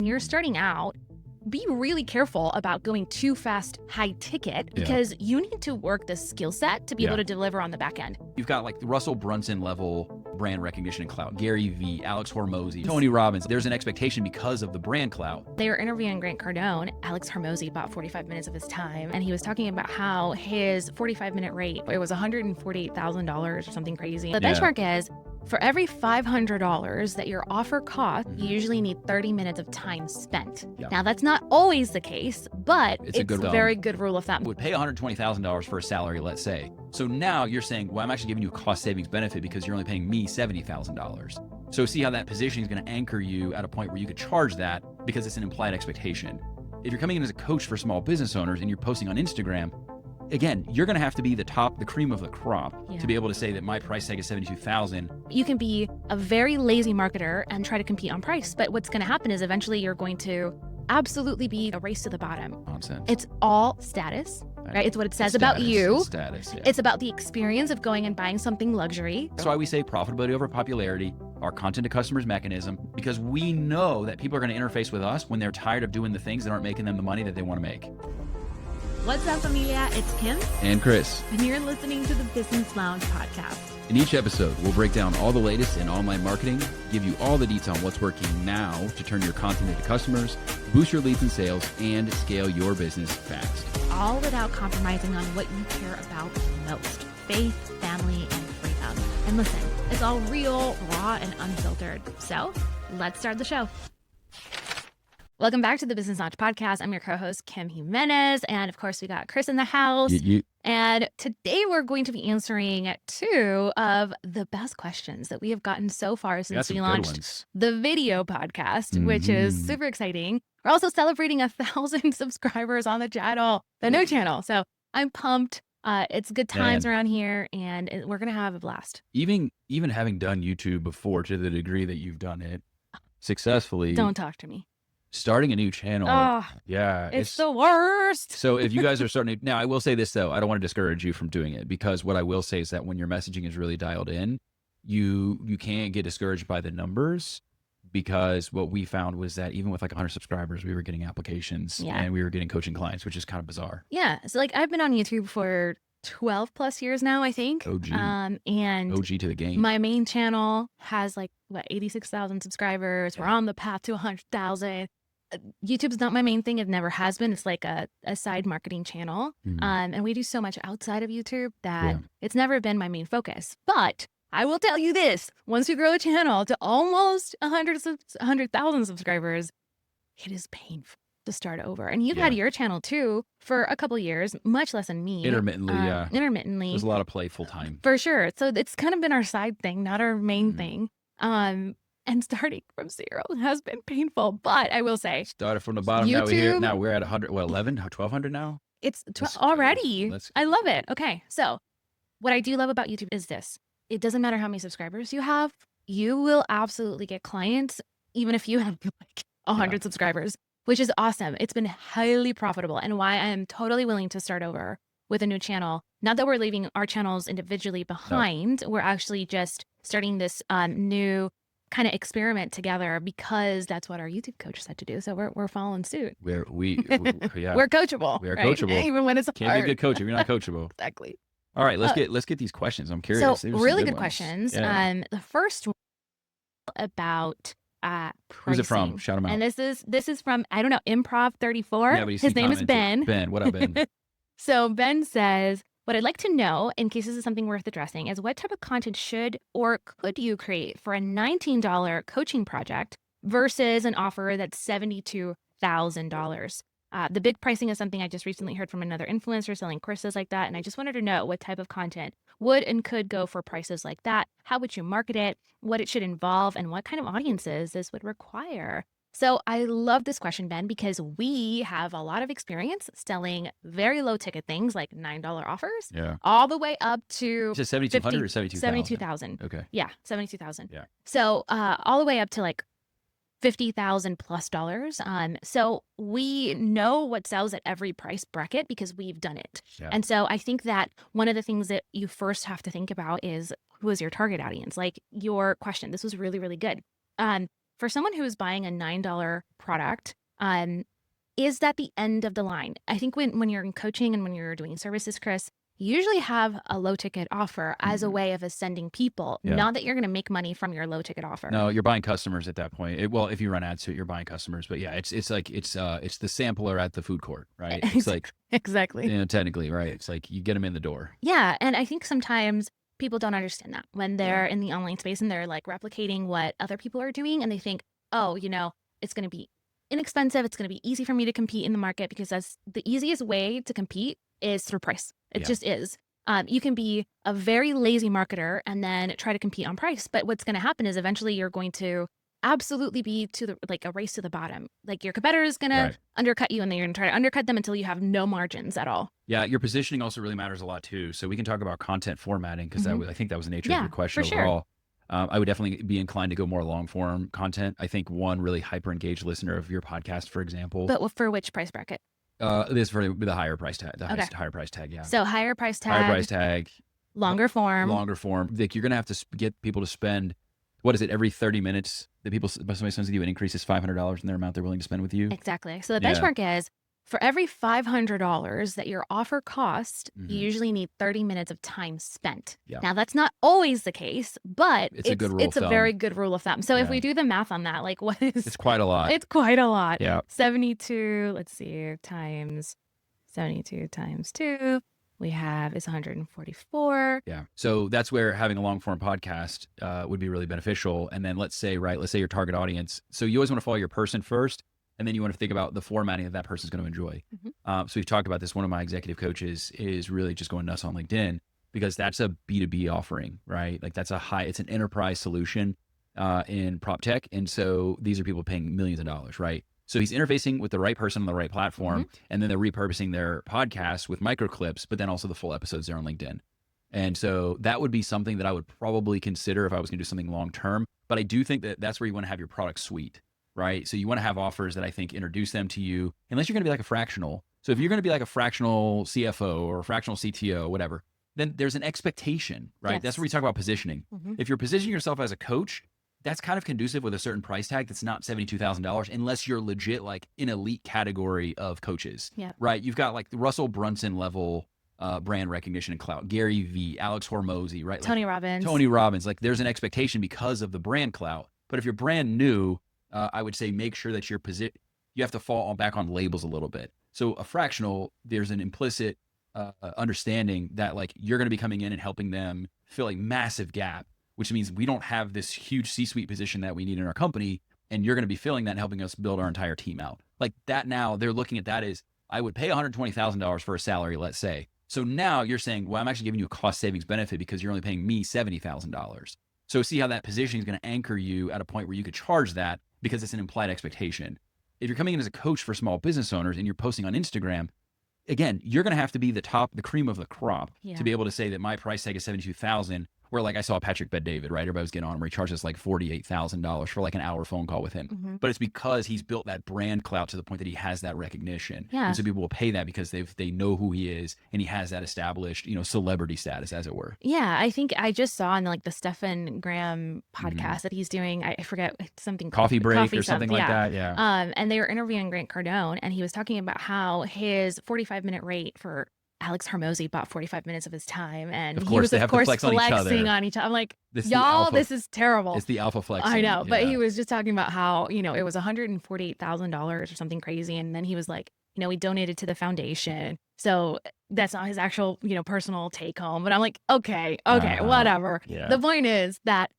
When you're starting out, be really careful about going too fast, high ticket, because you need to work the skill set to be able to deliver on the back end. You've got like the Russell Brunson level brand recognition and clout, Gary Vee, Alex Hormozy, Tony Robbins. There's an expectation because of the brand clout. They were interviewing Grant Cardone. Alex Hormozy bought 45 minutes of his time, and he was talking about how his 45-minute rate, it was $148,000 or something crazy. The benchmark is, for every $500 that your offer costs, you usually need 30 minutes of time spent. Now, that's not always the case, but it's a very good rule of thumb. Would pay $120,000 for a salary, let's say. So now you're saying, well, I'm actually giving you a cost savings benefit because you're only paying me $70,000. So see how that position is going to anchor you at a point where you could charge that because it's an implied expectation. If you're coming in as a coach for small business owners and you're posting on Instagram, again, you're going to have to be the cream of the crop to be able to say that my price tag is $72,000. You can be a very lazy marketer and try to compete on price, but what's going to happen is eventually you're going to absolutely be a race to the bottom. Nonsense. It's all status, right? It's what it says about you. Status, It's about the experience of going and buying something luxury. That's why we say profitability over popularity, our content to customers mechanism, because we know that people are going to interface with us when they're tired of doing the things that aren't making them the money that they want to make. What's up, familia? It's Kim. And Chris. And you're listening to the Business Lounge podcast. In each episode, we'll break down all the latest in online marketing, give you all the detail on what's working now to turn your content into customers, boost your leads and sales, and scale your business fast. All without compromising on what you care about most: faith, family, and freedom. And listen, it's all real, raw, and unfiltered. So let's start the show. Welcome back to the Business Launch Podcast. I'm your co-host, Kim Jimenez. And of course, we got Chris in the house. And today we're going to be answering 2 of the best questions that we have gotten so far since we launched the video podcast, which is super exciting. We're also celebrating 1,000 subscribers on the channel, the new channel. So I'm pumped. It's good times around here, and we're going to have a blast. Even having done YouTube before to the degree that you've done it successfully. Don't talk to me. Starting a new channel. It's the worst. So if you guys are starting to, now I will say this though, I don't want to discourage you from doing it, because what I will say is that when your messaging is really dialed in, you can't get discouraged by the numbers, because what we found was that even with like 100 subscribers, we were getting applications and we were getting coaching clients, which is kind of bizarre. Yeah. So like I've been on YouTube for 12 plus years now, I think. OG. And OG to the game. My main channel has 86,000 subscribers. We're on the path to 100,000. YouTube's not my main thing. It never has been. It's like a side marketing channel. And we do so much outside of YouTube that it's never been my main focus. But I will tell you this, once you grow a channel to almost 100,000 subscribers, it is painful to start over. And you've had your channel too for a couple years, much less than me. Intermittently, Intermittently. There's a lot of play full time. For sure. So it's kind of been our side thing, not our main thing. And starting from zero has been painful, but I will say, started from the bottom. YouTube, now we're at 100, 1,200 now? It's already. I love it. Okay. So what I do love about YouTube is this. It doesn't matter how many subscribers you have. You will absolutely get clients, even if you have 100 subscribers, which is awesome. It's been highly profitable, and why I am totally willing to start over with a new channel. Not that we're leaving our channels individually behind. We're actually just starting this new kind of experiment together, because that's what our YouTube coach said to do. So we're following suit. We're coachable. We are right? coachable. Even when it's hard. Can't be a good coach if you're not coachable. Exactly. All right, let's get these questions. I'm curious. So really good questions. The first one about pricing. Who's it from? Shout him out. And this is from, I don't know, Improv 34. His name is Ben. Ben, what up, Ben? So Ben says, what I'd like to know, in case this is something worth addressing, is what type of content should or could you create for a $19 coaching project versus an offer that's $72,000? The big pricing is something I just recently heard from another influencer selling courses like that. And I just wanted to know what type of content would and could go for prices like that. How would you market it? What it should involve, and what kind of audiences this would require? So I love this question, Ben, because we have a lot of experience selling very low ticket things like $9 offers, all the way up to 7,200 or 72,000? 72,000. Okay. Yeah, 72,000. Yeah. So all the way up to like $50,000 plus dollars. So we know what sells at every price bracket because we've done it. Yeah. And so I think that one of the things that you first have to think about is, who is your target audience? Like your question, this was really, really good. for someone who is buying a $9 product, is that the end of the line? I think when you're in coaching and when you're doing services, Chris, you usually have a low ticket offer as a way of ascending people, not that you're going to make money from your low ticket offer. No, you're buying customers at that point. Well, if you run ads to it, you're buying customers. But yeah, it's the sampler at the food court, right? It's like exactly, technically, right? It's like you get them in the door. Yeah, and I think sometimes people don't understand that when they're in the online space and they're like replicating what other people are doing, and they think, oh, it's going to be inexpensive. It's going to be easy for me to compete in the market because that's the easiest way to compete is through price. It just is. You can be a very lazy marketer and then try to compete on price. But what's going to happen is eventually you're going to absolutely be a race to the bottom. Like your competitor is going to undercut you, and then you're going to try to undercut them until you have no margins at all. Yeah, your positioning also really matters a lot too. So we can talk about content formatting because I think that was the nature of your question overall. Sure. I would definitely be inclined to go more long form content. I think one really hyper engaged listener of your podcast, for example. But for which price bracket? This for the higher price tag, higher price tag. Yeah. So higher price tag, longer form. Like you're going to have to get people to spend, what is it, every 30 minutes that somebody spends with you, it increases $500 in their amount they're willing to spend with you. Exactly. So the benchmark is, for every $500 that your offer costs, you usually need 30 minutes of time spent. Yeah. Now, that's not always the case, but it's a very good rule of thumb. So if we do the math on that, like what is... It's quite a lot. It's quite a lot. Yeah. 72, let's see, times 72 times 2, we have is 144. Yeah. So that's where having a long form podcast would be really beneficial. And then let's say your target audience. So you always want to follow your person first. And then you want to think about the formatting that person's going to enjoy. So we've talked about this. One of my executive coaches is really just going nuts on LinkedIn because that's a B2B offering, right? Like it's an enterprise solution in prop tech. And so these are people paying millions of dollars, right? So he's interfacing with the right person on the right platform, and then they're repurposing their podcast with micro clips, but then also the full episodes there on LinkedIn. And so that would be something that I would probably consider if I was going to do something long-term. But I do think that that's where you want to have your product suite. Right. So you want to have offers that I think introduce them to you, unless you're going to be like a fractional. So if you're going to be like a fractional CFO or a fractional CTO, whatever, then there's an expectation, right? Yes. That's where we talk about positioning. If you're positioning yourself as a coach, that's kind of conducive with a certain price tag that's not $72,000 unless you're legit like an elite category of coaches, right? You've got like the Russell Brunson level brand recognition and clout, Gary Vee, Alex Hormozy, right? Tony Robbins. Like there's an expectation because of the brand clout. But if you're brand new, I would say make sure that you have to fall back on labels a little bit. So a fractional, there's an implicit understanding that like you're going to be coming in and helping them fill a massive gap, which means we don't have this huge C-suite position that we need in our company, and you're going to be filling that and helping us build our entire team out. Like that now, they're looking at that as, I would pay $120,000 for a salary, let's say. So now you're saying, well, I'm actually giving you a cost savings benefit because you're only paying me $70,000. So see how that position is going to anchor you at a point where you could charge that, because it's an implied expectation. If you're coming in as a coach for small business owners and you're posting on Instagram, again, you're going to have to be the cream of the crop to be able to say that my price tag is $72,000. Where like I saw Patrick Bet-David, right? Everybody was getting on him where he charges like $48,000 for like an hour phone call with him. But it's because he's built that brand clout to the point that he has that recognition. Yeah. And so people will pay that because they know who he is and he has that established, celebrity status, as it were. Yeah. I think I just saw on like the Stephen Graham podcast that he's doing, I forget something. Coffee break or something like that. Yeah. And they were interviewing Grant Cardone, and he was talking about how his 45-minute rate for Alex Hormozy bought 45 minutes of his time, and of course, he was, of course, flexing on each other. I'm like, y'all, this is terrible. It's the alpha flexing. I know, but he was just talking about how, it was $148,000 or something crazy. And then he was like, he donated to the foundation. So that's not his actual, personal take home. But I'm like, okay, whatever. Yeah. The point is that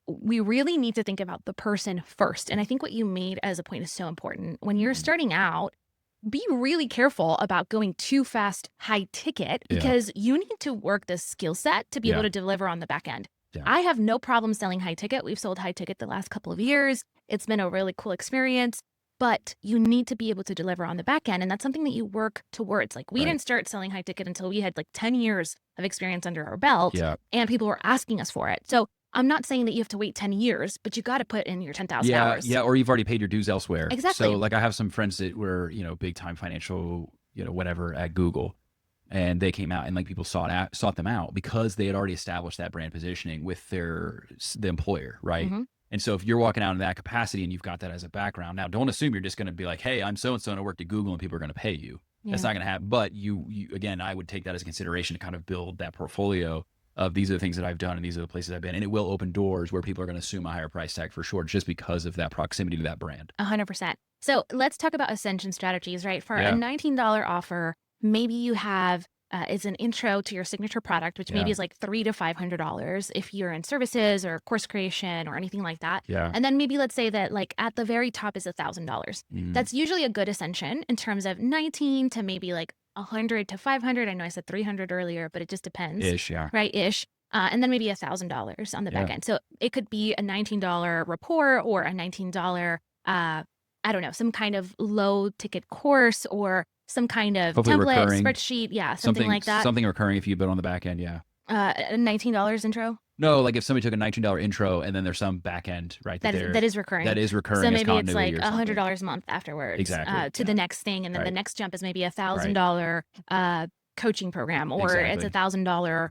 we really need to think about the person first. And I think what you made as a point is so important. When you're starting out, be really careful about going too fast, high ticket, because you need to work the skill set to be able to deliver on the back end. Yeah. I have no problem selling high ticket. We've sold high ticket the last couple of years. It's been a really cool experience, but you need to be able to deliver on the back end. And that's something that you work towards. Like we didn't start selling high ticket until we had like 10 years of experience under our belt, and people were asking us for it. So I'm not saying that you have to wait 10 years, but you got to put in your 10,000 hours. Yeah, or you've already paid your dues elsewhere. Exactly. So like I have some friends that were, big time financial, whatever at Google, and they came out and like people sought them out because they had already established that brand positioning with the employer, right? And so if you're walking out in that capacity and you've got that as a background, now don't assume you're just going to be like, hey, I'm so-and-so and I worked at Google and people are going to pay you. That's not going to happen. But you again, I would take that as a consideration to kind of build that portfolio of these are the things that I've done and these are the places I've been. And it will open doors where people are going to assume a higher price tag for sure, just because of that proximity to that brand. 100%. So let's talk about ascension strategies, right? For a $19 offer, maybe you have is an intro to your signature product, which maybe is like $300 to $500 if you're in services or course creation or anything like that. And then maybe let's say that like at the very top is $1,000. That's usually a good ascension in terms of 19 to maybe like 100 to 500. I know I said 300 earlier, but it just depends. Right? And then maybe $1,000 on the back end. So it could be a $19 rapport or a $19, I don't know, some kind of low ticket course or some kind of hopefully template, recurring, spreadsheet, something like that. Something recurring if you build on the back end, a $19 intro? No, like if somebody took a $19 intro and then there's some back end, right? That is recurring. That is recurring. So maybe it's like $100 a month afterwards. Exactly. To the next thing. And then the next jump is maybe $1,000 coaching program, or it's $1,000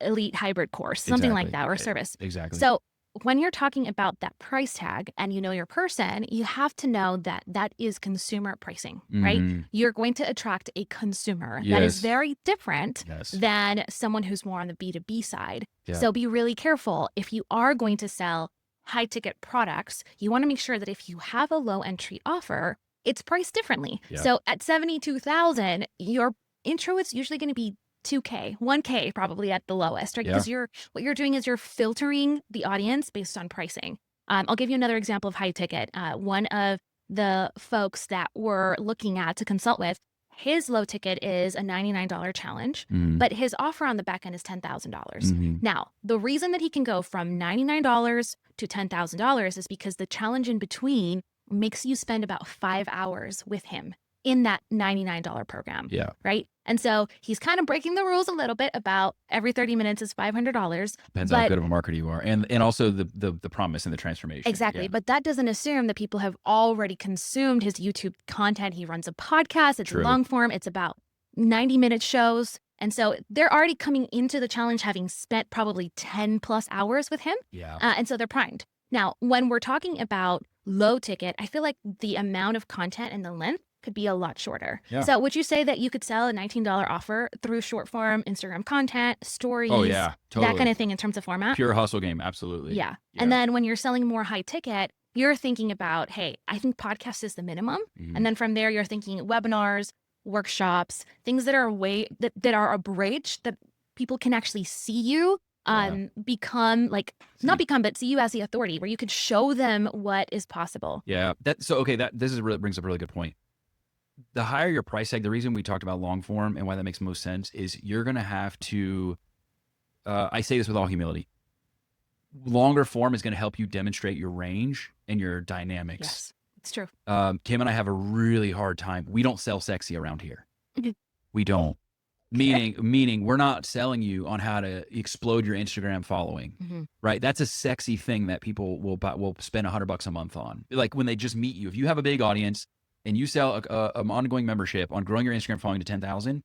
elite hybrid course, something like that, or service. Exactly. So when you're talking about that price tag and you know your person, you have to know that that is consumer pricing, right? You're going to attract a consumer that is very different than someone who's more on the B2B side. So be really careful. If you are going to sell high ticket products, you want to make sure that if you have a low entry offer, it's priced differently. So at $72,000, your intro is usually going to be $2K, $1K probably at the lowest, right? Because what you're doing is you're filtering the audience based on pricing. I'll give you another example of high ticket. One of the folks that we're looking at to consult with, his low ticket is a $99 challenge, but his offer on the back end is $10,000. Now, the reason that he can go from $99 to $10,000 is because the challenge in between makes you spend about 5 hours with him in that $99 program, right? And so he's kind of breaking the rules a little bit about every 30 minutes is $500. Depends how good of a marketer you are, and also the promise and the transformation. Exactly, but that doesn't assume that people have already consumed his YouTube content. He runs a podcast. It's long form. It's about 90-minute shows. And so they're already coming into the challenge having spent probably 10 plus hours with him. And so they're primed. Now, when we're talking about low ticket, I feel like the amount of content and the length could be a lot shorter. So would you say that you could sell a $19 offer through short form Instagram content, stories, that kind of thing in terms of format? Pure hustle game, absolutely. And then when you're selling more high ticket, you're thinking about, hey, I think podcast is the minimum. And then from there, you're thinking webinars, workshops, things that are that are a bridge that people can actually see you become like, not become, but see you as the authority where you could show them what is possible. This brings up a really good point. The higher your price tag, the reason we talked about long form and why that makes most sense is you're going to have to, I say this with all humility, longer form is going to help you demonstrate your range and your dynamics. Yes, it's true. Kim and I have a really hard time. We don't sell sexy around here. We don't. Meaning we're not selling you on how to explode your Instagram following, right? That's a sexy thing that people will spend $100 a month on. Like when they just meet you, if you have a big audience, and you sell an ongoing membership on growing your Instagram following to 10,000,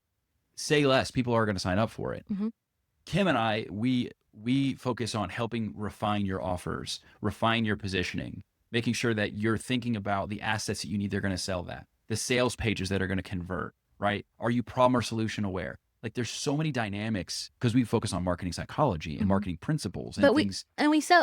say less. People are going to sign up for it. Kim and I, we focus on helping refine your offers, refine your positioning, making sure that you're thinking about the assets that you need. They're going to sell that. The sales pages that are going to convert, right? Are you problem or solution aware? Like there's so many dynamics because we focus on marketing psychology and marketing principles and things.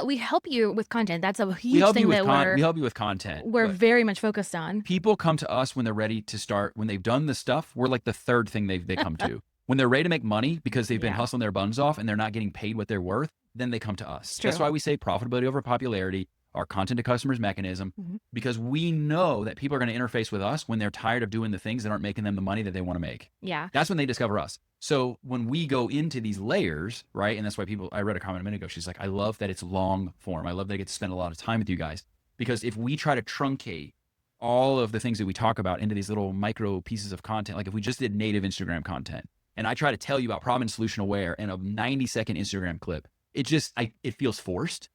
We help you with content. That's a huge thing we help you with content. We're very much focused on. People come to us when they're ready to start. When they've done the stuff, we're like the third thing they come to. When they're ready to make money because they've been hustling their buns off and they're not getting paid what they're worth, then they come to us. That's why we say profitability over popularity, our content to customers mechanism, because we know that people are going to interface with us when they're tired of doing the things that aren't making them the money that they want to make. That's when they discover us. So when we go into these layers, right? And that's why I read a comment a minute ago. She's like, I love that it's long form. I love that I get to spend a lot of time with you guys, because if we try to truncate all of the things that we talk about into these little micro pieces of content, like if we just did native Instagram content and I try to tell you about problem and solution aware in a 90-second Instagram clip, it feels forced.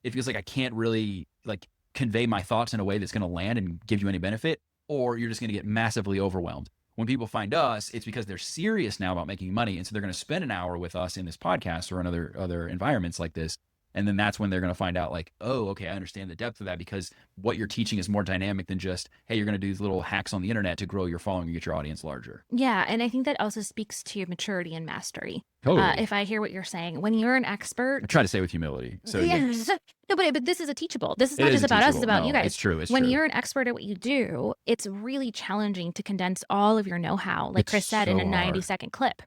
It feels like I can't really like convey my thoughts in a way that's going to land and give you any benefit, or you're just going to get massively overwhelmed. When people find us, it's because they're serious now about making money. And so they're going to spend an hour with us in this podcast or in other environments like this. And then that's when they're going to find out like, oh, okay, I understand the depth of that, because what you're teaching is more dynamic than just, hey, you're going to do these little hacks on the internet to grow your following and get your audience larger. Yeah. And I think that also speaks to maturity and mastery. Totally. If I hear what you're saying, when you're an expert. I try to say with humility. So yes. No, but this is a teachable. This is not just about us, it's about you guys. It's true. When you're an expert at what you do, it's really challenging to condense all of your know-how, like Chris said, in a 90-second clip.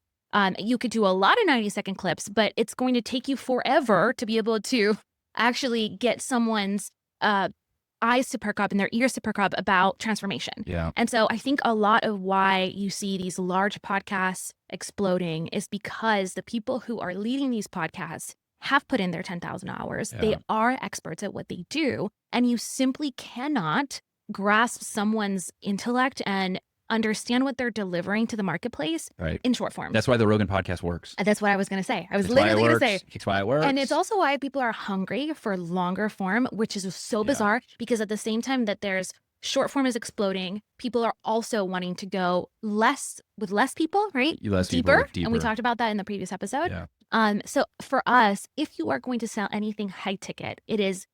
You could do a lot of 90-second clips, but it's going to take you forever to be able to actually get someone's eyes to perk up and their ears to perk up about transformation. Yeah. And so I think a lot of why you see these large podcasts exploding is because the people who are leading these podcasts have put in their 10,000 hours. Yeah. They are experts at what they do. And you simply cannot grasp someone's intellect and understand what they're delivering to the marketplace in short form. That's why the Rogan podcast works. That's what I was going to say. I was literally going to say. It's why it works. And it's also why people are hungry for longer form, which is so bizarre, because at the same time that there's short form is exploding, people are also wanting to go less with less people, right? Deeper. And we talked about that in the previous episode. Yeah. So for us, if you are going to sell anything high ticket, it is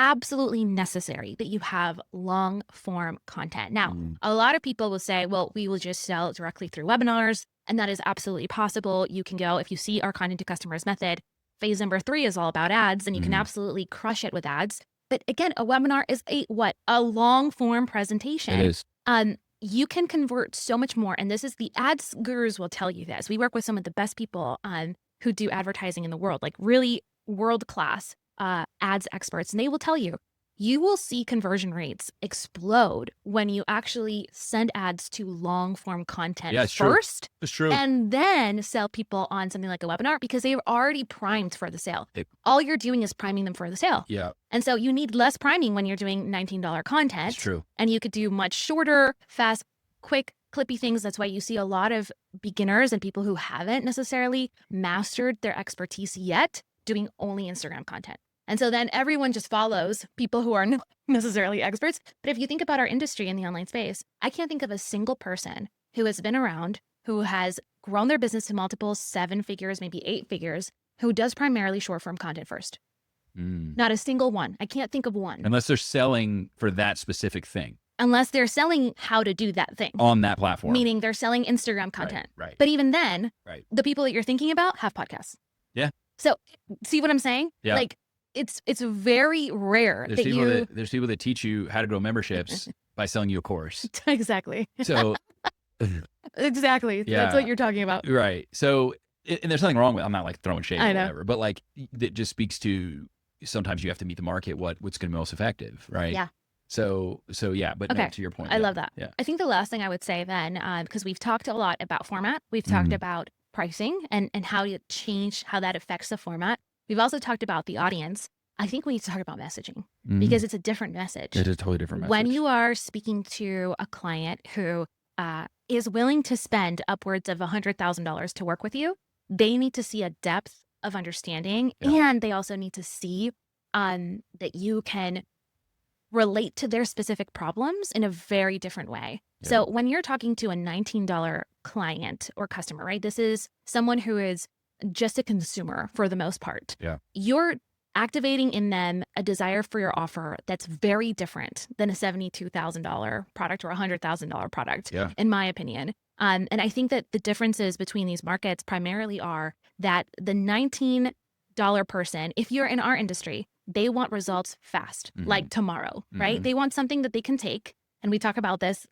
absolutely necessary that you have long form content. Now, a lot of people will say, well, we will just sell directly through webinars. And that is absolutely possible. You can go, if you see our content to customers method, phase number 3 is all about ads, and you can absolutely crush it with ads. But again, a webinar is a long form presentation. It is. You can convert so much more. And this is the ads gurus will tell you this. We work with some of the best people who do advertising in the world, like really world-class ads experts. And they will tell you, you will see conversion rates explode when you actually send ads to long form content first. It's true. And then sell people on something like a webinar, because they're already primed for the sale. All you're doing is priming them for the sale. Yeah. And so you need less priming when you're doing $19 content. It's true. And you could do much shorter, fast, quick, clippy things. That's why you see a lot of beginners and people who haven't necessarily mastered their expertise yet doing only Instagram content. And so then everyone just follows people who are not necessarily experts. But if you think about our industry in the online space, I can't think of a single person who has been around, who has grown their business to multiple 7 figures, maybe 8 figures, who does primarily short form content first. Not a single one. I can't think of one. Unless they're selling for that specific thing. Unless they're selling how to do that thing. On that platform. Meaning they're selling Instagram content. Right. But even then, the people that you're thinking about have podcasts. Yeah. So see what I'm saying? Yeah. Like, it's very rare there's people that teach you how to grow memberships by selling you a course. Exactly. So exactly. Yeah. That's what you're talking about. Right. So, and there's nothing wrong with, I'm not like throwing shade or I know. whatever, but like it just speaks to sometimes you have to meet the market, what's going to be most effective. Right. Yeah. So yeah, but okay. no, to your point. I love that. Yeah. I think the last thing I would say then, because we've talked a lot about format, we've talked about pricing and how to change how that affects the format. We've also talked about the audience. I think we need to talk about messaging because it's a different message. It is a totally different message. When you are speaking to a client who is willing to spend upwards of $100,000 to work with you, they need to see a depth of understanding, and they also need to see that you can relate to their specific problems in a very different way. Yeah. So when you're talking to a $19 client or customer, right, this is someone who is just a consumer for the most part. Yeah. You're activating in them a desire for your offer that's very different than a $72,000 product or a $100,000 product, in my opinion. And I think that the differences between these markets primarily are that the $19 person, if you're in our industry, they want results fast, like tomorrow, right? They want something that they can take. And we talk about this,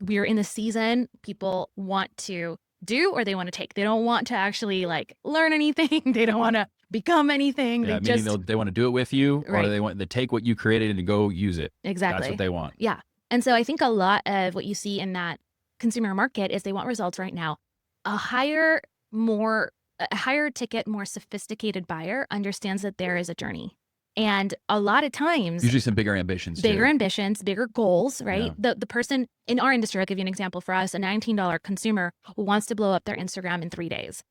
we're in the season, people want to do or they want to take. They don't want to actually like learn anything. They don't want to become anything. Yeah, they want to do it with you, or they want to take what you created and go use it. Exactly. That's what they want. Yeah. And so I think a lot of what you see in that consumer market is they want results right now. A higher ticket, more sophisticated buyer understands that there is a journey. And a lot of times, usually some bigger ambitions, bigger goals, right? Yeah. The person in our industry, I'll give you an example for us, a $19 consumer who wants to blow up their Instagram in 3 days.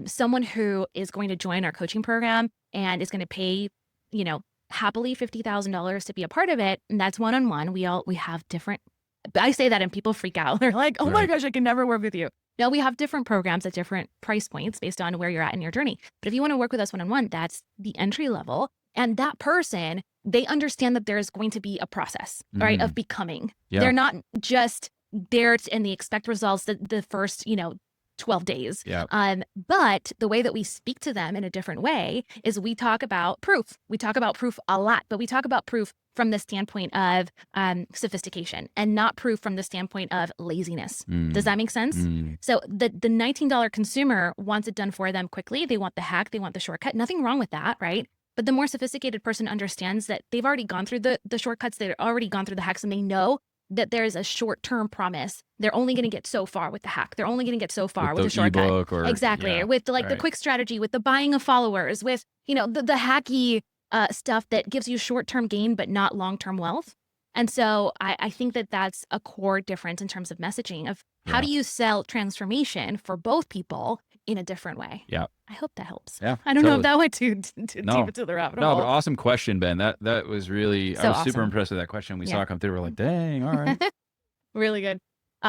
Someone who is going to join our coaching program and is going to pay, happily $50,000 to be a part of it. And that's one-on-one. We have different, I say that and people freak out. They're like, oh my gosh, I can never work with you. Now, we have different programs at different price points based on where you're at in your journey. But if you want to work with us one-on-one, that's the entry level. And that person, they understand that there's going to be a process, right, of becoming. Yeah. They're not just there and they expect results the first, 12 days. Yeah. But the way that we speak to them in a different way is we talk about proof. We talk about proof a lot, but we talk about proof from the standpoint of sophistication and not proof from the standpoint of laziness. Does that make sense? So the $19 consumer wants it done for them quickly. They want the hack. They want the shortcut. Nothing wrong with that, right? But the more sophisticated person understands that they've already gone through the shortcuts. They've already gone through the hacks, and they know that there is a short-term promise. They're only going to get so far with the hack. They're only going to get so far with the shortcut. Exactly. With the quick strategy, with the buying of followers, with, the hacky stuff that gives you short-term gain, but not long-term wealth. And so I think that that's a core difference in terms of messaging of how do you sell transformation for both people in a different way. Yeah. I hope that helps. Yeah. I don't know if that went too deep into the rabbit hole. No, but awesome question, Ben. That was really, I was super impressed with that question. We saw it come through. We're like, dang, all right. Really good.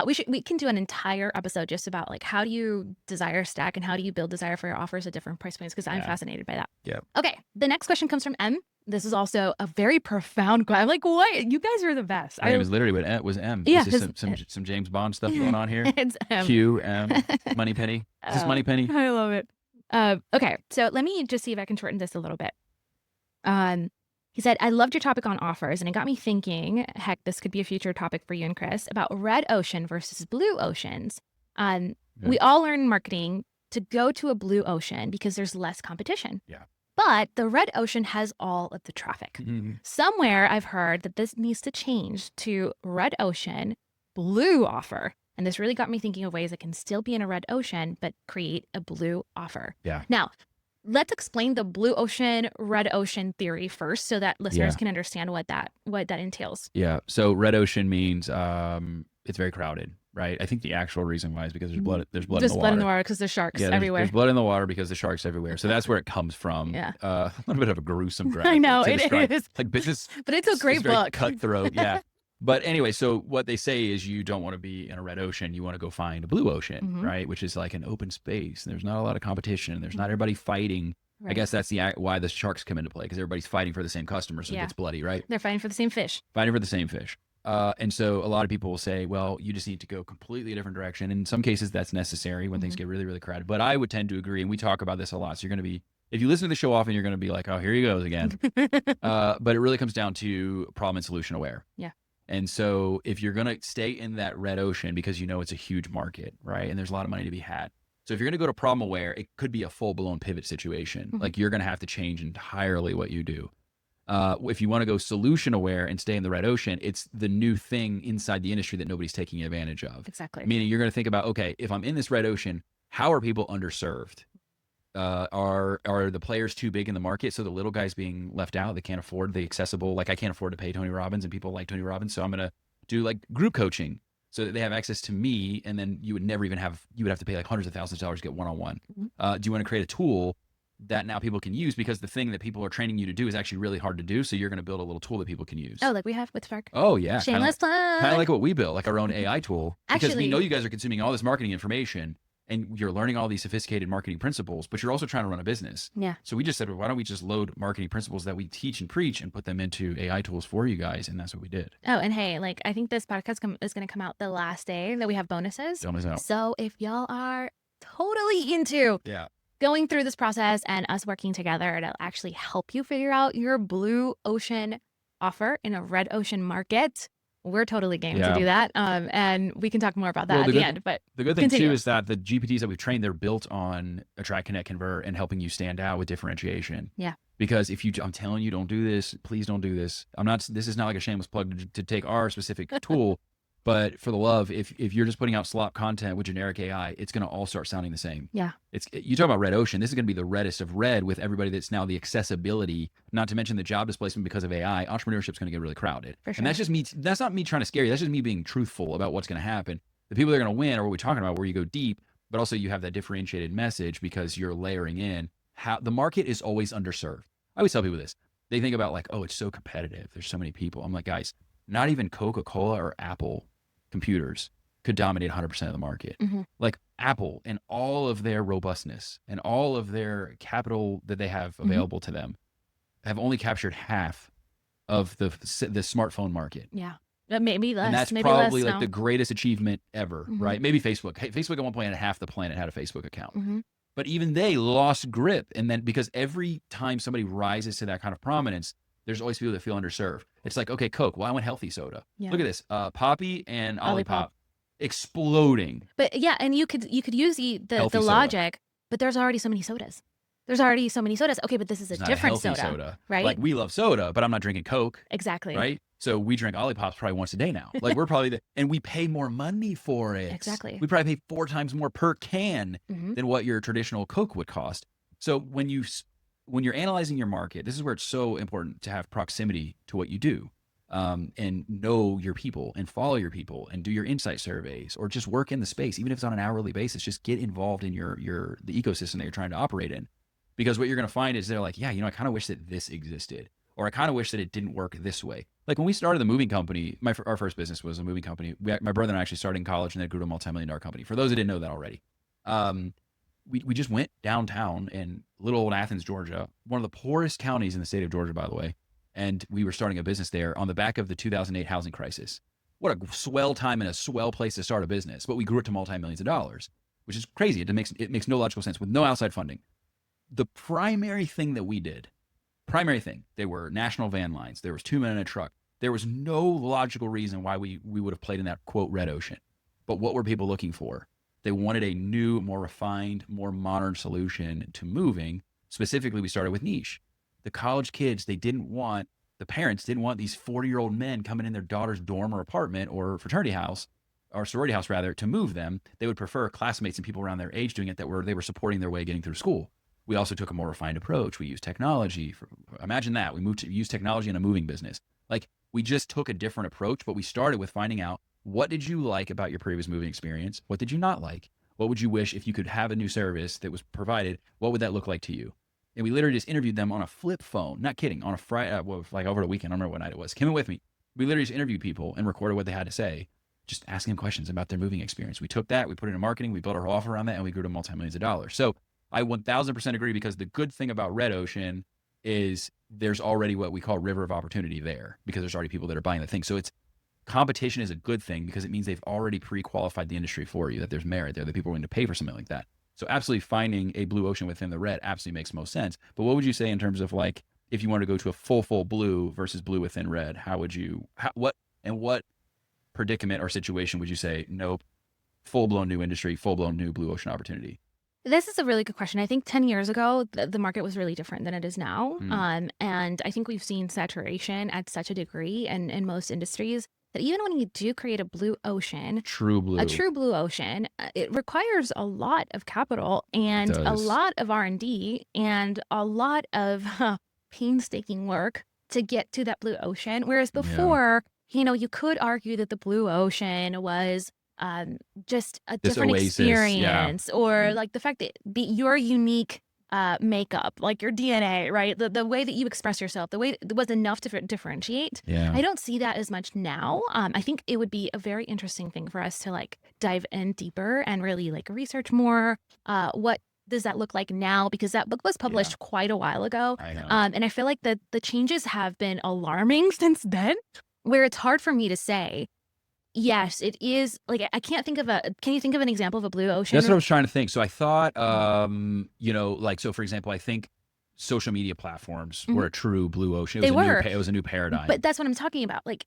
We can do an entire episode just about how do you desire stack and how do you build desire for your offers at different price points, because I'm fascinated by that. Yeah. Okay. The next question comes from M. This is also a very profound question. I'm like, what? You guys are the best. It was literally what it was M. Yeah. Is this some James Bond stuff going on here? It's M. Q, M, Money Penny. Is this Money Penny? I love it. Okay. So let me just see if I can shorten this a little bit. He said, I loved your topic on offers, and it got me thinking, heck, this could be a future topic for you and Chris, about red ocean versus blue oceans. We all learn in marketing to go to a blue ocean because there's less competition. Yeah. But the red ocean has all of the traffic. Somewhere I've heard that this needs to change to red ocean, blue offer. And this really got me thinking of ways that can still be in a red ocean, but create a blue offer. Yeah. Now, let's explain the blue ocean, red ocean theory first so that listeners can understand what that entails. Yeah. So red ocean means it's very crowded, right? I think the actual reason why is because there's blood in the water. There's blood in the water because there's sharks everywhere. There's blood in the water because there's sharks everywhere. So that's where it comes from. Yeah. A little bit of a gruesome graphic. I know, it is. Like business. But it's a great book. Cutthroat. Yeah. But anyway, so what they say is you don't want to be in a red ocean. You want to go find a blue ocean, right? Which is like an open space. There's not a lot of competition. There's not everybody fighting. Right. I guess that's why the sharks come into play, because everybody's fighting for the same customer, so it gets bloody, right? They're fighting for the same fish. Fighting for the same fish. And so a lot of people will say, well, you just need to go completely a different direction. In some cases, that's necessary when things get really, really crowded. But I would tend to agree, and we talk about this a lot. So you're going to be, if you listen to the show often, you're going to be like, oh, here he goes again. But it really comes down to problem and solution aware. Yeah. And so if you're going to stay in that red ocean because you know it's a huge market, right? And there's a lot of money to be had. So if you're going to go to problem aware, it could be a full-blown pivot situation. Like you're going to have to change entirely what you do. If you want to go solution aware and stay in the red ocean, it's the new thing inside the industry that nobody's taking advantage of. Exactly. Meaning you're going to think about, okay, if I'm in this red ocean, how are people underserved? Are the players too big in the market? So the little guys being left out, they can't afford the accessible, like I can't afford to pay Tony Robbins and people like Tony Robbins. So I'm going to do like group coaching so that they have access to me. And then you would never even you would have to pay like hundreds of thousands of dollars to get one-on-one. Do you want to create a tool that now people can use, because the thing that people are training you to do is actually really hard to do. So you're going to build a little tool that people can use. Oh, like we have with SPARC. Oh yeah. Shameless plug. Kind of like what we built, like our own AI tool. Because Actually, we know you guys are consuming all this marketing information and you're learning all these sophisticated marketing principles, but you're also trying to run a business. Yeah. So we just said, well, why don't we just load marketing principles that we teach and preach and put them into AI tools for you guys? And that's what we did. Oh, and hey, like I think this podcast is going to come out the last day that we have bonuses. Don't miss out. So if y'all are totally into going through this process and us working together to actually help you figure out your blue ocean offer in a red ocean market, we're totally game to do that. And we can talk more about that at the end. But the good thing too is that the GPTs that we've trained, they're built on attract, connect, convert, and helping you stand out with differentiation. Yeah. Because I'm telling you, don't do this. Please don't do this. This is not like a shameless plug to take our specific tool. But for the love, if you're just putting out slop content with generic AI, it's going to all start sounding the same. Yeah. You talk about red ocean. This is going to be the reddest of red with everybody that's now the accessibility, not to mention the job displacement because of AI. Entrepreneurship is going to get really crowded. For sure. And that's just me. That's not me trying to scare you. That's just me being truthful about what's going to happen. The people that are going to win are what we're talking about, where you go deep, but also you have that differentiated message because you're layering in how the market is always underserved. I always tell people this. They think about like, oh, it's so competitive. There's so many people. I'm like, guys, not even Coca-Cola or Apple computers could dominate 100% of the market. Mhm. Like Apple and all of their robustness and all of their capital that they have available to them have only captured half of the smartphone market. Yeah. Maybe less. And that's maybe probably less like now. the greatest achievement ever, right? Maybe Facebook. Hey, Facebook at one point had half the planet had a Facebook account. But even they lost grip. And then because every time somebody rises to that kind of prominence, there's always people that feel underserved. It's like, okay, Coke. Well, I want healthy soda. Yeah. Look at this. Poppy and Olipop. Olipop exploding. But yeah, and you could use the Healthy soda. logic, but there's already so many sodas. There's already so many sodas. Okay, but this is a It's not different healthy soda, right? Like we love soda, but I'm not drinking Coke. Exactly. Right? So we drink Olipops probably once a day now. Like we're probably and we pay more money for it. Exactly. We probably pay 4 times more per can than what your traditional Coke would cost. So when you're analyzing your market, this is where it's so important to have proximity to what you do, and know your people and follow your people and do your insight surveys or just work in the space, even if it's on an hourly basis. Just get involved in the ecosystem that you're trying to operate in, because what you're going to find is they're like, yeah, I kind of wish that this existed, or I kind of wish that it didn't work this way. Like when we started the moving company, our first business was a moving company. My brother and I actually started in college, and then grew to a multi-million-dollar company. For those that didn't know that already, we just went downtown in little old Athens, Georgia, one of the poorest counties in the state of Georgia, by the way. And we were starting a business there on the back of the 2008 housing crisis. What a swell time and a swell place to start a business. But we grew it to multi-millions of dollars, which is crazy. It makes no logical sense with no outside funding. The primary thing that we did, they were national van lines. There was 2 men in a truck. There was no logical reason why we would have played in that, quote, red ocean. But what were people looking for? They wanted a new, more refined, more modern solution to moving. Specifically, we started with niche. The college kids, the parents didn't want these 40-year-old men coming in their daughter's dorm or apartment or fraternity house, or sorority house rather, to move them. They would prefer classmates and people around their age doing it they were supporting their way getting through school. We also took a more refined approach. We used technology. Imagine that. We used technology in a moving business. Like we just took a different approach, but we started with finding out, what did you like about your previous moving experience? What did you not like? What would you wish if you could have a new service that was provided? What would that look like to you? And we literally just interviewed them on a flip phone. Not kidding. On a Friday, like over the weekend. I don't remember what night it was. Come in with me. We literally just interviewed people and recorded what they had to say, just asking them questions about their moving experience. We took that, we put it in marketing, we built our whole offer around that, and we grew to multi-millions of dollars. So I 1000% agree, because the good thing about Red Ocean is there's already what we call river of opportunity there, because there's already people that are buying the thing. So competition is a good thing, because it means they've already pre-qualified the industry for you, that there's merit there, that people are willing to pay for something like that. So absolutely finding a blue ocean within the red absolutely makes most sense. But what would you say in terms of like, if you wanted to go to a full blue versus blue within red, what predicament or situation would you say, nope, full-blown new industry, full-blown new blue ocean opportunity? This is a really good question. I think 10 years ago, the market was really different than it is now. And I think we've seen saturation at such a degree in most industries that even when you do create a blue ocean, a true blue ocean, it requires a lot of capital and a lot of R&D and a lot of painstaking work to get to that blue ocean. Whereas before, you could argue that the blue ocean was just a different oasis, experience, or like the fact that your unique makeup, like your DNA, right? The way that you express yourself, the way it was enough to differentiate. Yeah. I don't see that as much now. I think it would be a very interesting thing for us to like dive in deeper and really like research more. What does that look like now? Because that book was published quite a while ago. I know. And I feel like the changes have been alarming since then, where it's hard for me to say, yes, it is. Like, I can't think of can you think of an example of a blue ocean? That's what I was trying to think. So I thought, so for example, I think social media platforms were a true blue ocean. It was a new paradigm. But that's what I'm talking about. Like,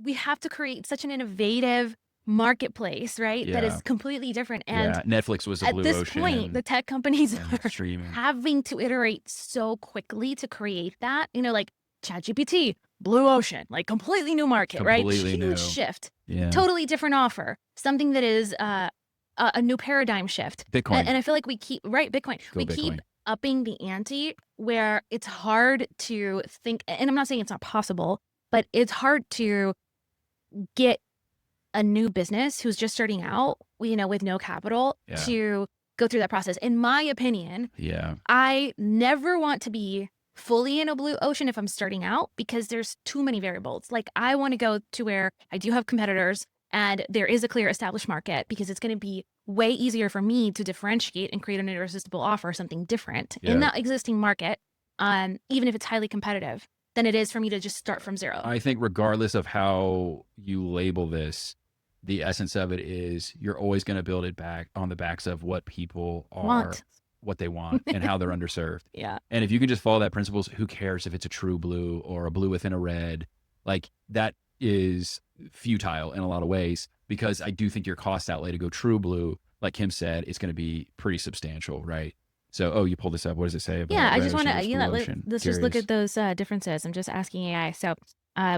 we have to create such an innovative marketplace, right? That is completely different. And Netflix was a blue ocean. At this point, the tech companies are streaming, having to iterate so quickly to create that. Like ChatGPT, blue ocean, like completely new market, completely right? Huge new shift, totally different offer, something that is a new paradigm shift. Bitcoin, and I feel like we keep Bitcoin. Keep upping the ante, where it's hard to think. And I'm not saying it's not possible, but it's hard to get a new business who's just starting out, with no capital to go through that process. In my opinion, I never want to be fully in a blue ocean if I'm starting out, because there's too many variables. Like, I want to go to where I do have competitors and there is a clear established market, because it's going to be way easier for me to differentiate and create an irresistible offer, something different in that existing market, even if it's highly competitive, than it is for me to just start from zero. I think regardless of how you label this, the essence of it is you're always going to build it back on the backs of what people are, what they want, and how they're underserved. Yeah. And if you can just follow that principles, who cares if it's a true blue or a blue within a red? Like, that is futile in a lot of ways, because I do think your cost outlay to go true blue, like Kim said, it's going to be pretty substantial, right? So, you pulled this up. What does it say about I red just want ocean versus blue ocean? let's just look at those differences. I'm just asking AI. So,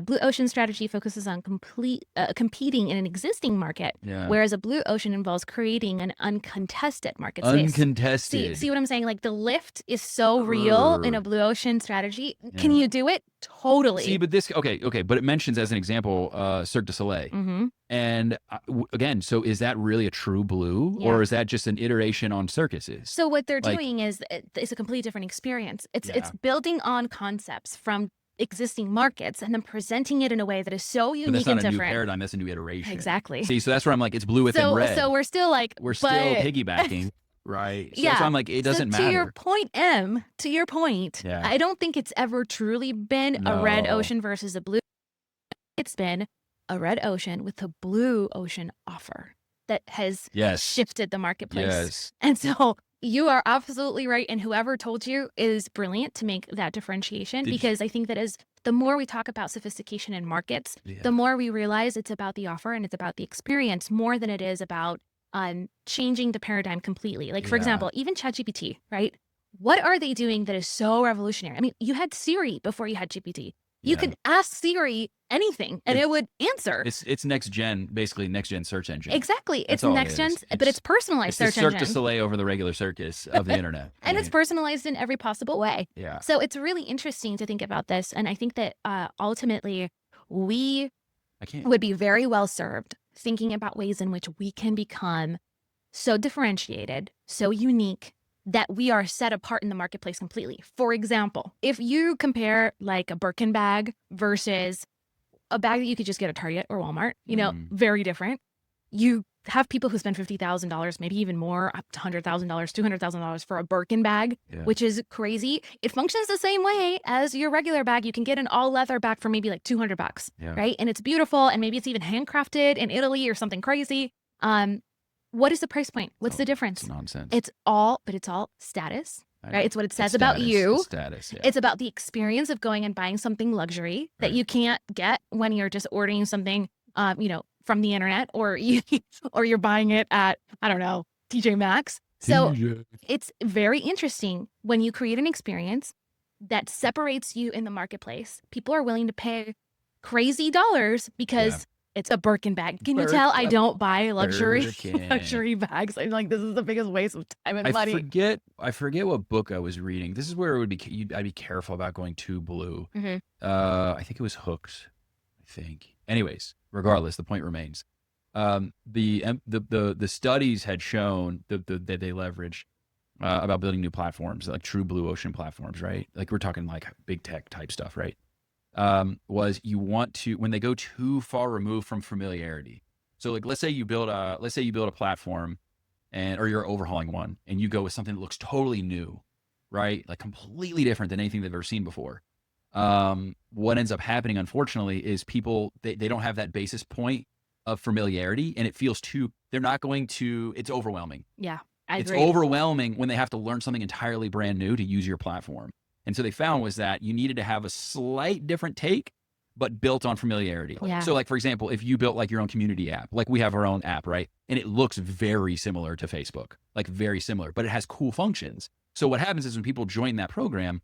blue ocean strategy focuses on competing in an existing market, whereas a blue ocean involves creating an uncontested market space. Uncontested. See what I'm saying? Like, the lift is so real in a blue ocean strategy. Can you do it? Totally. See, but this, okay, but it mentions as an example, Cirque du Soleil. And again, so is that really a true blue, or is that just an iteration on circuses? So what they're doing is it's a completely different experience. It's building on concepts from existing markets and then presenting it in a way that is so unique and different. That's not a new paradigm, that's a new iteration. Exactly. See, so that's where I'm like, it's blue within red. So we're still like, we're still piggybacking, right? So that's why I'm like, it doesn't matter. To your point, I don't think it's ever truly been a red ocean versus a blue. It's been a red ocean with a blue ocean offer that has shifted the marketplace. And so you are absolutely right. And whoever told you is brilliant to make that differentiation, because I think that as the more we talk about sophistication in markets, the more we realize it's about the offer and it's about the experience more than it is about changing the paradigm completely. Like, for example, even ChatGPT, right? What are they doing that is so revolutionary? I mean, you had Siri before you had GPT. You could ask Siri anything and it would answer. It's next gen, basically next gen search engine. Exactly. It's next gen, but it's personalized search engine. It's Cirque du Soleil over the regular circus of the internet. And it's personalized in every possible way. Yeah. So it's really interesting to think about this. And I think that ultimately we would be very well served thinking about ways in which we can become so differentiated, so unique, that we are set apart in the marketplace completely. For example, if you compare like a Birkin bag versus a bag that you could just get at Target or Walmart, very different. You have people who spend $50,000, maybe even more, up to $100,000, $200,000 for a Birkin bag, which is crazy. It functions the same way as your regular bag. You can get an all leather bag for maybe like $200, right? And it's beautiful, and maybe it's even handcrafted in Italy or something crazy. What is the price point? What's the difference? It's nonsense. It's all status, right? It's what it says about you. It's status, It's about the experience of going and buying something luxury that you can't get when you're just ordering something, from the internet, or you're buying it at, I don't know, TJ Maxx. So it's very interesting when you create an experience that separates you in the marketplace. People are willing to pay crazy dollars because it's a Birkin bag. Can you tell I don't buy luxury bags? I'm like, this is the biggest waste of time and money. I forget what book I was reading. This is where it would be. I'd be careful about going too blue. I think it was Hooked. I think. Anyways, regardless, the point remains. The studies had shown that they leveraged about building new platforms, like true blue ocean platforms, right? Like, we're talking like big tech type stuff, right? Was you want to, when they go too far removed from familiarity. So like, let's say you build a platform or you're overhauling one, and you go with something that looks totally new, right? Like completely different than anything they've ever seen before. What ends up happening, unfortunately, is people, they don't have that basis point of familiarity, and it feels it's overwhelming. Yeah, I agree. It's overwhelming when they have to learn something entirely brand new to use your platform. And so they found was that you needed to have a slight different take, but built on familiarity. Yeah. So like, for example, if you built like your own community app, like we have our own app, right? And it looks very similar to Facebook, like very similar, but it has cool functions. So what happens is when people join that program,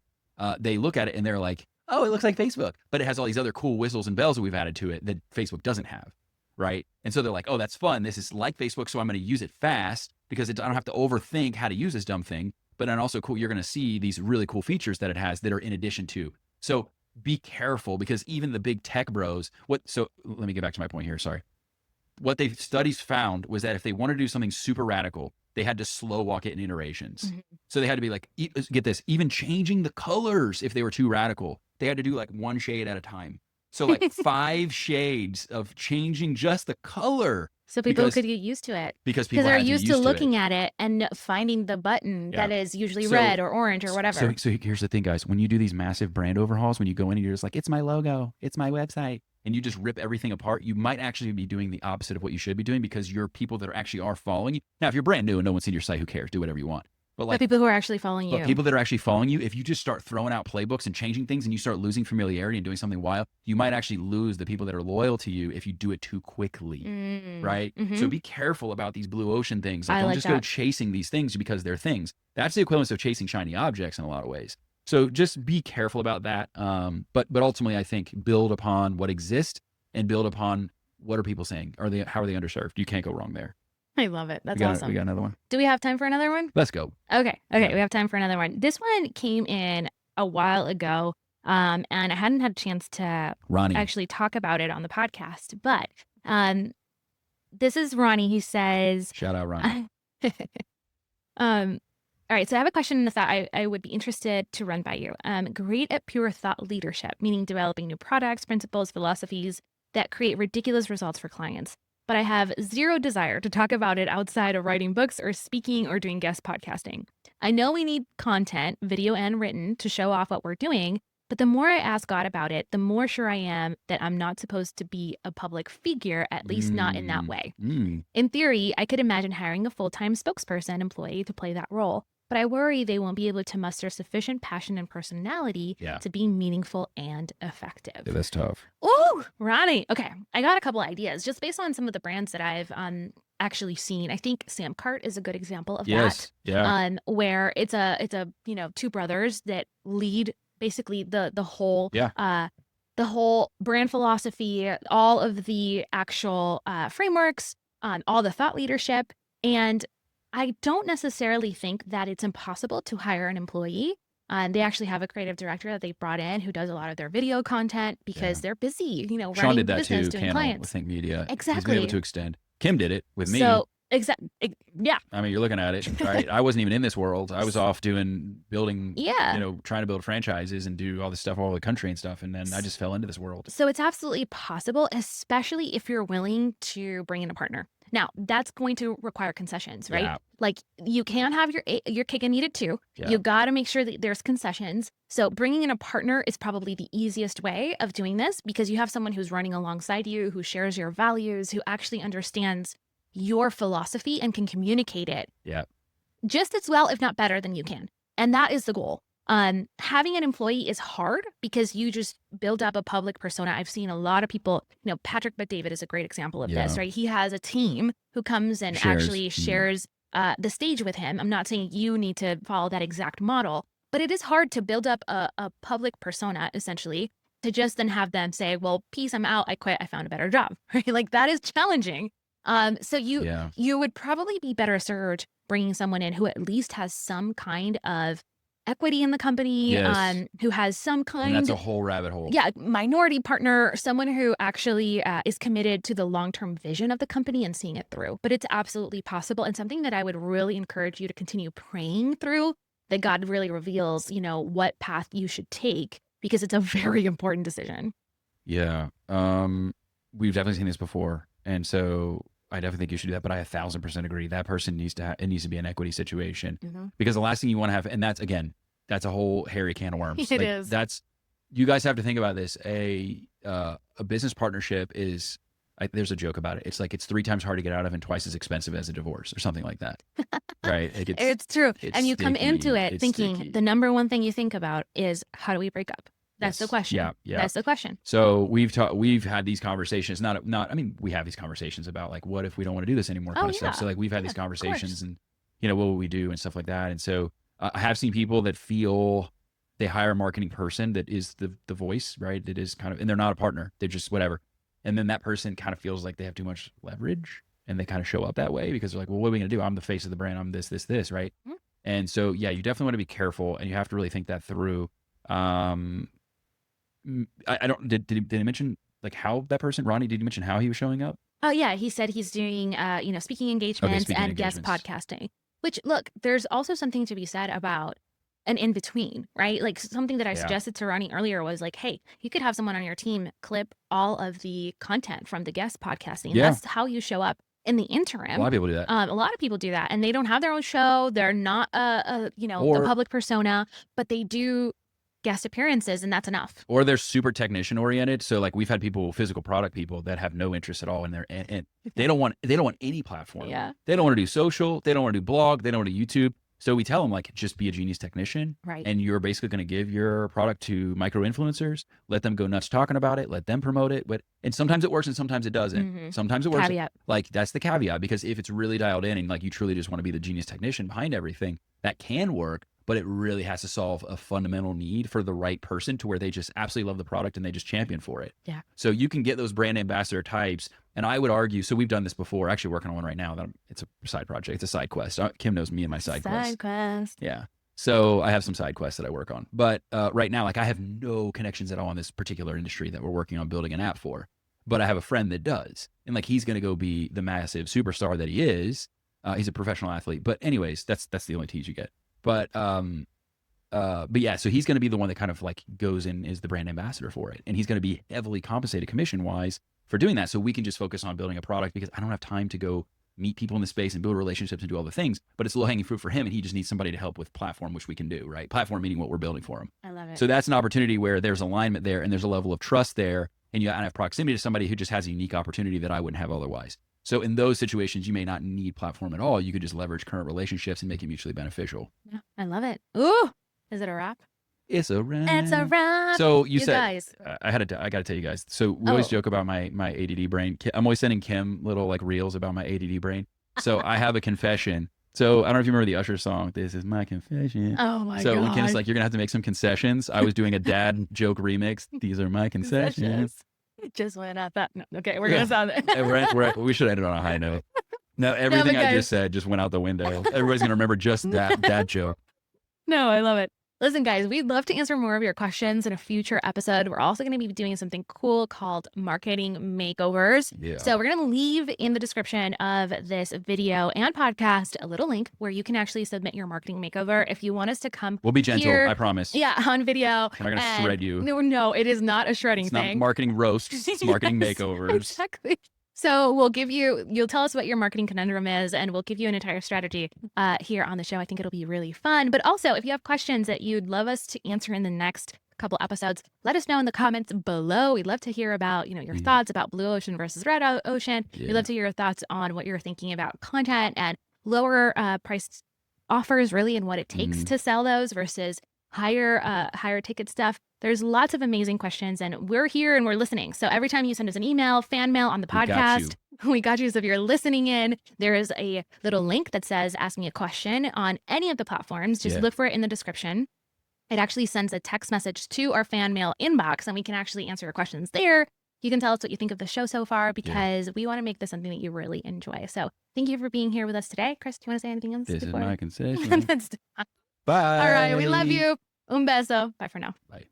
they look at it and they're like, oh, it looks like Facebook, but it has all these other cool whistles and bells that we've added to it that Facebook doesn't have, right? And so they're like, oh, that's fun. This is like Facebook, so I'm going to use it fast because I don't have to overthink how to use this dumb thing. But then also cool, you're going to see these really cool features that it has that are in addition to. So be careful, because even the big tech bros, so let me get back to my point here. Sorry. What studies found was that if they wanted to do something super radical, they had to slow walk it in iterations. So they had to be like, get this, even changing the colors if they were too radical, they had to do like one shade at a time. So like 5 shades of changing just the color. So people Because- could get used to it. Because people Because they're had to used get to used looking at it and finding the button that is usually So- red or orange or whatever. So here's the thing, guys. When you do these massive brand overhauls, when you go in and you're just like, it's my logo, it's my website, and you just rip everything apart, you might actually be doing the opposite of what you should be doing because you're people that are following you. Now, if you're brand new and no one's seen your site, who cares? Do whatever you want. But like people who are actually following you. But people that are actually following you, if you just start throwing out playbooks and changing things and you start losing familiarity and doing something wild, you might actually lose the people that are loyal to you if you do it too quickly, right? Mm-hmm. So be careful about these blue ocean things. Like, I don't like just that. go chasing these things because they're things. That's the equivalent of chasing shiny objects in a lot of ways. So just be careful about that. But ultimately, I think build upon what exists and build upon what are people saying? How are they underserved? You can't go wrong there. I love it. That's We awesome. got another one. Do we have time for another one? Let's go. Okay. Yeah. We have time for another one. This one came in a while ago, and I hadn't had a chance to Ronnie. actually talk about it on the podcast. But this is Ronnie. He says, Shout out Ronnie. all right, so I have a question that I would be interested to run by you. Great at pure thought leadership, meaning developing new products, principles, philosophies that create ridiculous results for clients. But I have zero desire to talk about it outside of writing books or speaking or doing guest podcasting. I know we need content, video and written, to show off what we're doing, but the more I ask God about it, the more sure I am that I'm not supposed to be a public figure, at least not in that way. In theory, I could imagine hiring a full-time spokesperson employee to play that role, but I worry they won't be able to muster sufficient passion and personality to be meaningful and effective. Yeah, that's tough. Ooh, Ronnie. Okay, I got a couple ideas just based on some of the brands that I've actually seen. I think Sam Cart is a good example of that. Yeah. Where it's a two brothers that lead basically the whole the whole brand philosophy, all of the actual frameworks, all the thought leadership. And I don't necessarily think that it's impossible to hire an employee. They actually have a creative director that they brought in who does a lot of their video content because they're busy, Sean running did that business, too. doing Cannell clients. with Think Media. Exactly. He's been able to extend. Kim did it with me. So yeah. I mean, you're looking at it, right? I wasn't even in this world. I was off building, trying to build franchises and do all this stuff all over the country and stuff. And then I just fell into this world. So it's absolutely possible, especially if you're willing to bring in a partner. Now, that's going to require concessions, right? Yeah. Like you can't have your cake and eat it too. Yeah. You got to make sure that there's concessions. So bringing in a partner is probably the easiest way of doing this because you have someone who's running alongside you, who shares your values, who actually understands your philosophy and can communicate it just as well, if not better than you can. And that is the goal. Having an employee is hard because you just build up a public persona. I've seen a lot of people, Patrick Bet-David is a great example of this, right? He has a team who comes and actually shares the stage with him. I'm not saying you need to follow that exact model, but it is hard to build up a public persona, essentially, to just then have them say, well, peace, I'm out, I quit, I found a better job, right? Like that is challenging. So you would probably be better served bringing someone in who at least has some kind of equity in the company, who has some kind. And that's a whole rabbit hole. Yeah, minority partner, someone who actually is committed to the long-term vision of the company and seeing it through. But it's absolutely possible, and something that I would really encourage you to continue praying through, that God really reveals, what path you should take, because it's a very important decision. Yeah, we've definitely seen this before, and so I definitely think you should do that, but I 1000% agree. That person needs to it needs to be an equity situation because the last thing you want to have, and that's a whole hairy can of worms. It is. You guys have to think about this. A business partnership is, there's a joke about it. It's like, it's 3 times hard to get out of and twice as expensive as a divorce or something like that. Right. It's true. And you come into it thinking the number one thing you think about is, how do we break up? That's the question. Yeah. That's the question. So we've had these conversations, we have these conversations about like, what if we don't want to do this anymore kind of stuff. So like we've had these conversations and, what will we do and stuff like that. And so I have seen people that feel they hire a marketing person that is the voice, right? That is kind of, and they're not a partner. They're just whatever. And then that person kind of feels like they have too much leverage and they kind of show up that way because they're like, well, what are we going to do? I'm the face of the brand. I'm this, right? Mm-hmm. And so, yeah, you definitely want to be careful and you have to really think that through. I don't, did he mention like how that person, Ronnie, did he mention how he was showing up? Oh yeah. He said he's doing, speaking engagements and guest podcasting, which look, there's also something to be said about an in between, right? Like something that I Yeah. suggested to Ronnie earlier was like, hey, you could have someone on your team clip all of the content from the guest podcasting. Yeah. That's how you show up in the A interim. lot of people do that. A lot of people do that, and they don't have their own show. They're not a Or- public persona, but they do guest appearances, and that's enough. Or they're super technician oriented. So like we've had people, physical product people that have no interest at all in their, and they don't want any platform. Yeah. They don't want to do social. They don't want to do blog. They don't want to do YouTube. So we tell them like, just be a genius technician. Right. And you're basically going to give your product to micro influencers, let them go nuts talking about it, let them promote it. And sometimes it works and sometimes it doesn't. Sometimes it works. Caveat. Like that's the caveat, because if it's really dialed in and like you truly just want to be the genius technician behind everything, that can work. But it really has to solve a fundamental need for the right person to where they just absolutely love the product and they just champion for it. Yeah. So you can get those brand ambassador types. And I would argue, so we've done this before, actually working on one right now. It's a side project. It's a side quest. Kim knows me and my side quest. Side quest. Yeah. So I have some side quests that I work on. But right now, like I have no connections at all in this particular industry that we're working on building an app for. But I have a friend that does. And like he's going to go be the massive superstar that he is. He's a professional athlete. But anyways, that's the only tease you get. But yeah, so he's going to be the one that kind of like goes in is the brand ambassador for it. And he's going to be heavily compensated commission wise for doing that. So we can just focus on building a product because I don't have time to go meet people in the space and build relationships and do all the things, but it's low hanging fruit for him. And he just needs somebody to help with platform, which we can do, right? Platform meaning what we're building for him. I love it. So that's an opportunity where there's alignment there and there's a level of trust there. And you have proximity to somebody who just has a unique opportunity that I wouldn't have otherwise. So in those situations, you may not need platform at all. You could just leverage current relationships and make it mutually beneficial. Yeah, I love it. Ooh, is it a wrap? It's a wrap. It's a wrap. So you said, guys. I got to tell you guys. So we always joke about my ADD brain. I'm always sending Kim little like reels about my ADD brain. So I have a confession. So I don't know if you remember the Usher song, "This Is My Confession." Oh my god. So when Kim's like, "You're gonna have to make some concessions," I was doing a dad joke remix. "These are my concessions." It just went out that. No, okay, we're gonna sound it. We should end it on a high note. No, everything I just said just went out the window. Everybody's gonna remember just that joke. No, I love it. Listen, guys, we'd love to answer more of your questions in a future episode. We're also going to be doing something cool called marketing makeovers. Yeah. So we're going to leave in the description of this video and podcast a little link where you can actually submit your marketing makeover. If you want us to come, we'll be gentle, here, I promise. Yeah, on video. We're not going to shred you. No, it is not a shredding it's thing. Not marketing roasts. It's marketing makeovers. Exactly. So you'll tell us what your marketing conundrum is, and we'll give you an entire strategy here on the show. I think it'll be really fun. But also, if you have questions that you'd love us to answer in the next couple episodes, let us know in the comments below. We'd love to hear about, your thoughts about blue ocean versus red ocean. Yeah. We'd love to hear your thoughts on what you're thinking about content and lower priced offers, really, and what it takes to sell those versus higher ticket stuff. There's lots of amazing questions, and we're here and we're listening. So every time you send us an email, fan mail on the podcast, we got you. So if you're listening in, there is a little link that says "Ask me a question" on any of the platforms. Just look for it in the description. It actually sends a text message to our fan mail inbox, and we can actually answer your questions there. You can tell us what you think of the show so far, because we want to make this something that you really enjoy. So thank you for being here with us today. Chris, do you want to say anything else? This before? is my concession. That's done. Bye. All right. We love you. Un beso. Bye for now. Bye.